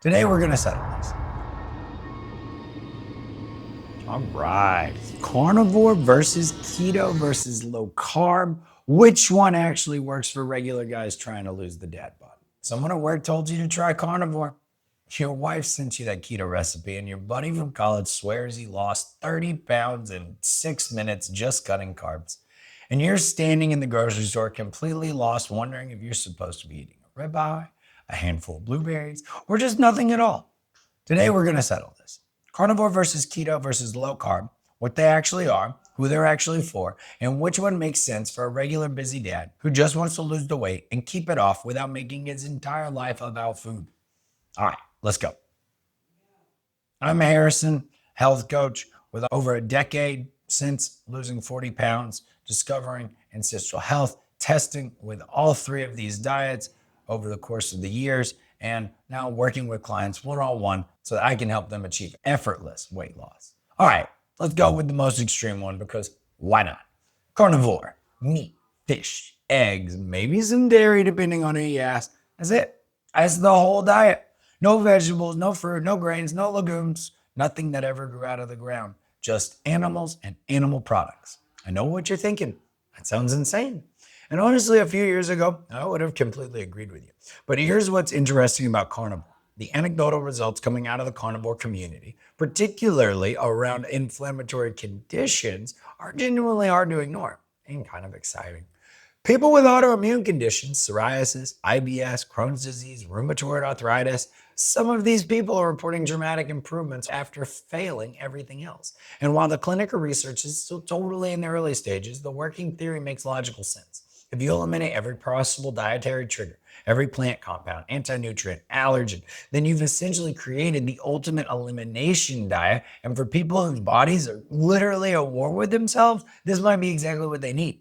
Today we're gonna settle this. All right, carnivore versus keto versus low carb. Which one actually works for regular guys trying to lose the dad bod? Someone at work told you to try carnivore. Your wife sent you that keto recipe, and your buddy from college swears he lost 30 pounds in 6 minutes just cutting carbs. And you're standing in the grocery store completely lost, wondering if you're supposed to be eating a ribeye, a handful of blueberries, or just nothing at all. Today, we're going to settle this. Carnivore versus keto versus low carb, what they actually are, who they're actually for, and which one makes sense for a regular busy dad who just wants to lose the weight and keep it off without making his entire life about food. All right, let's go. I'm Harrison, health coach with over a decade since losing 40 pounds, discovering ancestral health, testing with all three of these diets over the course of the years, and now working with clients one-on-one so that I can help them achieve effortless weight loss. All right, let's go with the most extreme one because why not? Carnivore, meat, fish, eggs, maybe some dairy depending on who you ask. That's it. That's the whole diet. No vegetables, no fruit, no grains, no legumes, nothing that ever grew out of the ground. Just animals and animal products. I know what you're thinking. That sounds insane. And honestly, a few years ago, I would have completely agreed with you. But here's what's interesting about carnivore. The anecdotal results coming out of the carnivore community, particularly around inflammatory conditions, are genuinely hard to ignore and kind of exciting. People with autoimmune conditions, psoriasis, IBS, Crohn's disease, rheumatoid arthritis, some of these people are reporting dramatic improvements after failing everything else. And while the clinical research is still totally in the early stages, the working theory makes logical sense. If you eliminate every possible dietary trigger, every plant compound, anti-nutrient, allergen, then you've essentially created the ultimate elimination diet. And for people whose bodies are literally at war with themselves, this might be exactly what they need.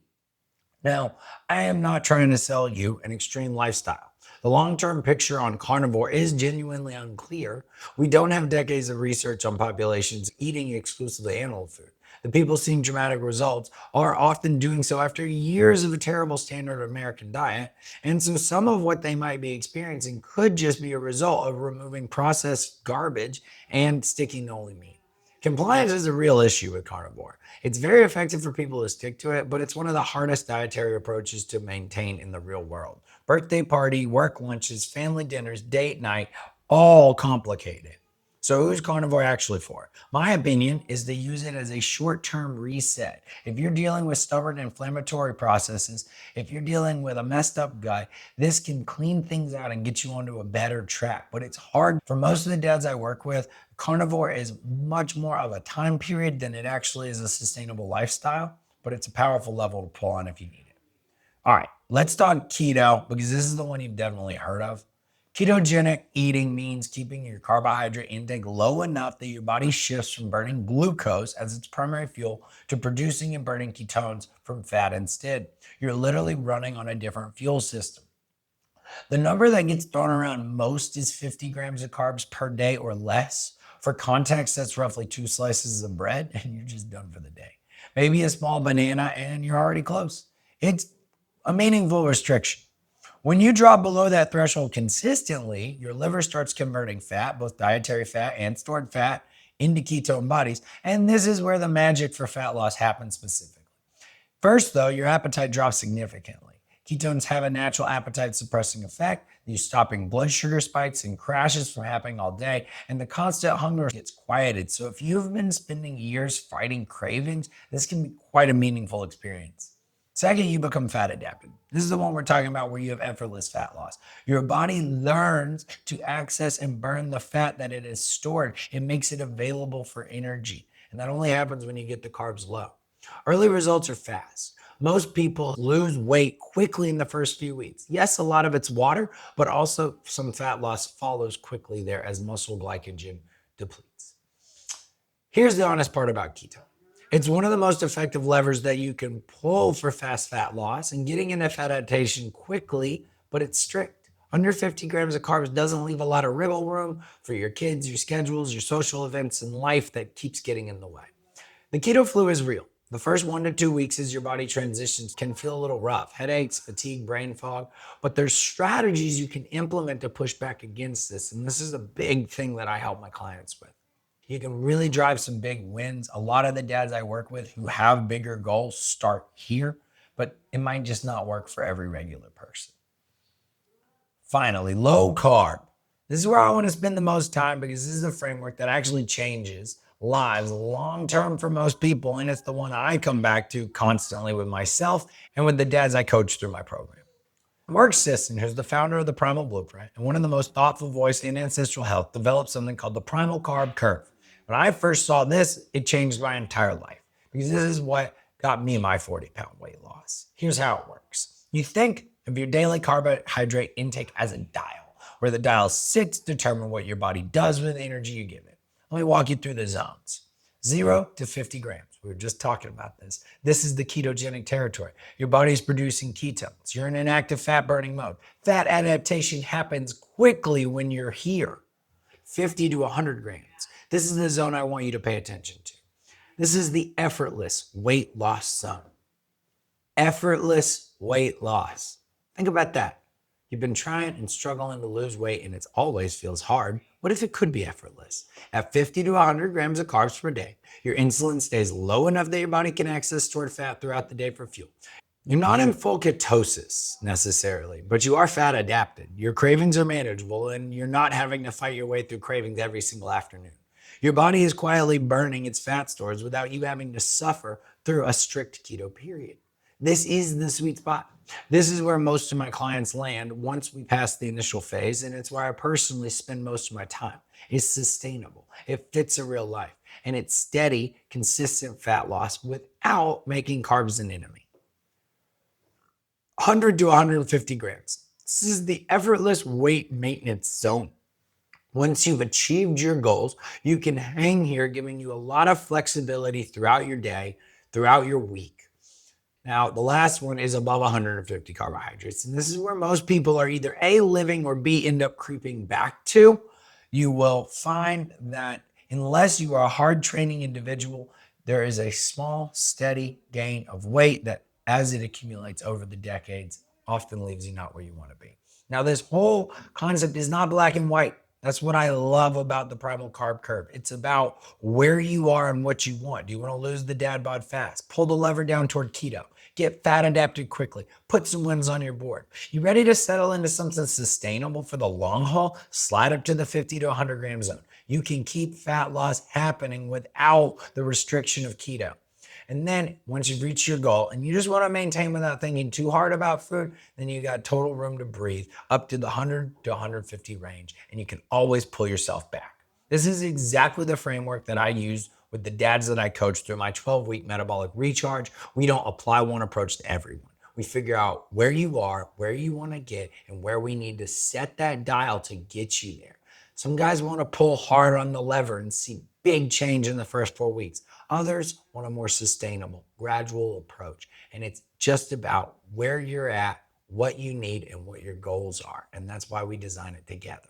Now, I am not trying to sell you an extreme lifestyle. The long-term picture on carnivore is genuinely unclear. We don't have decades of research on populations eating exclusively animal food. The people seeing dramatic results are often doing so after years of a terrible standard American diet, and so some of what they might be experiencing could just be a result of removing processed garbage and sticking to only meat. Compliance is a real issue with carnivore. It's very effective for people to stick to it, but it's one of the hardest dietary approaches to maintain in the real world. Birthday party, work lunches, family dinners, date night, all complicated. So who's carnivore actually for? My opinion is to use it as a short-term reset. If you're dealing with stubborn inflammatory processes, if you're dealing with a messed up gut, this can clean things out and get you onto a better track. But it's hard for most of the dads I work with. Carnivore is much more of a time period than it actually is a sustainable lifestyle, but it's a powerful level to pull on if you need it. All right, let's talk keto because this is the one you've definitely heard of. Ketogenic eating means keeping your carbohydrate intake low enough that your body shifts from burning glucose as its primary fuel to producing and burning ketones from fat instead. You're literally running on a different fuel system. The number that gets thrown around most is 50 grams of carbs per day or less. For context, that's roughly 2 slices of bread, and you're just done for the day. Maybe a small banana, and you're already close. It's a meaningful restriction. When you drop below that threshold consistently, your liver starts converting fat, both dietary fat and stored fat, into ketone bodies. And this is where the magic for fat loss happens specifically. First, though, your appetite drops significantly. Ketones have a natural appetite suppressing effect, these stopping blood sugar spikes and crashes from happening all day, and the constant hunger gets quieted. So if you've been spending years fighting cravings, this can be quite a meaningful experience. Second, you become fat adapted. This is the one we're talking about where you have effortless fat loss. Your body learns to access and burn the fat that it has stored. It makes it available for energy. And that only happens when you get the carbs low. Early results are fast. Most people lose weight quickly in the first few weeks. Yes, a lot of it's water, but also some fat loss follows quickly there as muscle glycogen depletes. Here's the honest part about keto. It's one of the most effective levers that you can pull for fast fat loss and getting into fat adaptation quickly, but it's strict. Under 50 grams of carbs doesn't leave a lot of wiggle room for your kids, your schedules, your social events, and life that keeps getting in the way. The keto flu is real. The first 1 to 2 weeks as your body transitions can feel a little rough, headaches, fatigue, brain fog, but there's strategies you can implement to push back against this. And this is a big thing that I help my clients with. You can really drive some big wins. A lot of the dads I work with who have bigger goals start here, but it might just not work for every regular person. Finally, low carb. This is where I want to spend the most time because this is a framework that actually changes lives long term for most people. And it's the one I come back to constantly with myself and with the dads I coach through my program. Mark Sisson, who's the founder of the Primal Blueprint and one of the most thoughtful voices in ancestral health, developed something called the primal carb curve. When I first saw this, it changed my entire life because this is what got me my 40-pound weight loss. Here's how it works. You think of your daily carbohydrate intake as a dial, where the dial sits to determine what your body does with the energy you give it. Let me walk you through the zones. 0 to 50 grams. We were just talking about this. This is the ketogenic territory. Your body's producing ketones. You're in an active fat burning mode. Fat adaptation happens quickly when you're here. 50 to 100 grams. This is the zone I want you to pay attention to. This is the effortless weight loss zone. Effortless weight loss. Think about that. You've been trying and struggling to lose weight and it always feels hard. What if it could be effortless? At 50 to 100 grams of carbs per day, your insulin stays low enough that your body can access stored fat throughout the day for fuel. You're not in full ketosis necessarily, but you are fat adapted. Your cravings are manageable and you're not having to fight your way through cravings every single afternoon. Your body is quietly burning its fat stores without you having to suffer through a strict keto period. This is the sweet spot. This is where most of my clients land once we pass the initial phase, and it's where I personally spend most of my time. It's sustainable, it fits a real life, and it's steady, consistent fat loss without making carbs an enemy. 100 to 150 grams. This is the effortless weight maintenance zone. Once you've achieved your goals, you can hang here, giving you a lot of flexibility throughout your day, throughout your week. Now, the last one is above 150 carbohydrates. And this is where most people are either A, living, or B, end up creeping back to. You will find that unless you are a hard training individual, there is a small, steady gain of weight that, as it accumulates over the decades, often leaves you not where you want to be. Now, this whole concept is not black and white. That's what I love about the primal carb curve. It's about where you are and what you want. Do you want to lose the dad bod fast? Pull the lever down toward keto. Get fat adapted quickly. Put some wins on your board. You ready to settle into something sustainable for the long haul? Slide up to the 50 to 100 gram zone. You can keep fat loss happening without the restriction of keto. And then once you've reached your goal and you just want to maintain without thinking too hard about food, then you got total room to breathe up to the 100 to 150 range, and you can always pull yourself back. This is exactly the framework that I use with the dads that I coach through my 12-week metabolic recharge. We don't apply one approach to everyone. We figure out where you are, where you want to get, and where we need to set that dial to get you there. Some guys want to pull hard on the lever and see big change in the first 4 weeks. Others want a more sustainable, gradual approach. And it's just about where you're at, what you need, and what your goals are. And that's why we design it together.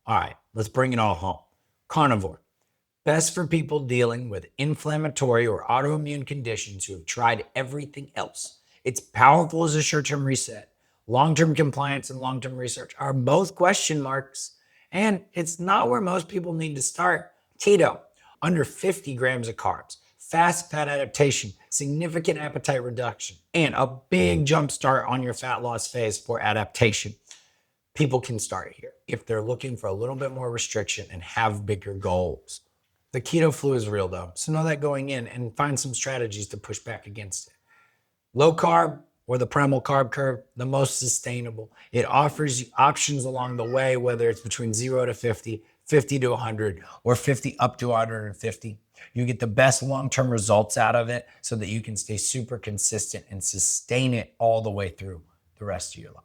All right, let's bring it all home. Carnivore. Best for people dealing with inflammatory or autoimmune conditions who have tried everything else. It's powerful as a short-term reset. Long-term compliance and long-term research are both question marks. And it's not where most people need to start. Keto, under 50 grams of carbs, fast fat adaptation, significant appetite reduction, and a big jump start on your fat loss phase for adaptation. People can start here if they're looking for a little bit more restriction and have bigger goals. The keto flu is real though, so know that going in and find some strategies to push back against it. Low carb or the primal carb curve, the most sustainable. It offers you options along the way, whether it's between 0 to 50, 50 to 100, or 50 up to 150. You get the best long-term results out of it so that you can stay super consistent and sustain it all the way through the rest of your life.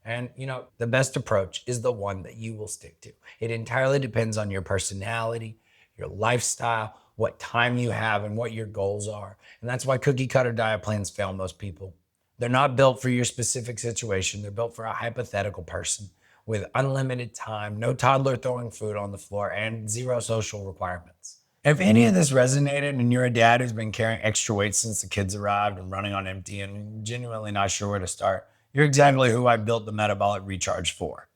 And the best approach is the one that you will stick to. It entirely depends on your personality, your lifestyle, what time you have, and what your goals are. And that's why cookie cutter diet plans fail most people. They're not built for your specific situation. They're built for a hypothetical person with unlimited time, no toddler throwing food on the floor, and zero social requirements. If any of this resonated and you're a dad who's been carrying extra weight since the kids arrived and running on empty and genuinely not sure where to start, you're exactly who I built the Metabolic Recharge for.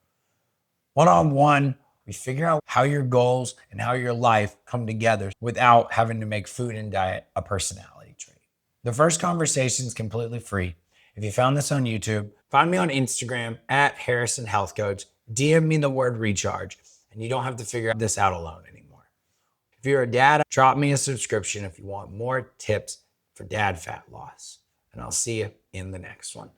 One-on-one, we figure out how your goals and how your life come together without having to make food and diet a personality trait. The first conversation is completely free. If you found this on YouTube, find me on Instagram at Harrison Health Coach, DM me the word recharge, and you don't have to figure this out alone anymore. If you're a dad, drop me a subscription if you want more tips for dad fat loss. And I'll see you in the next one.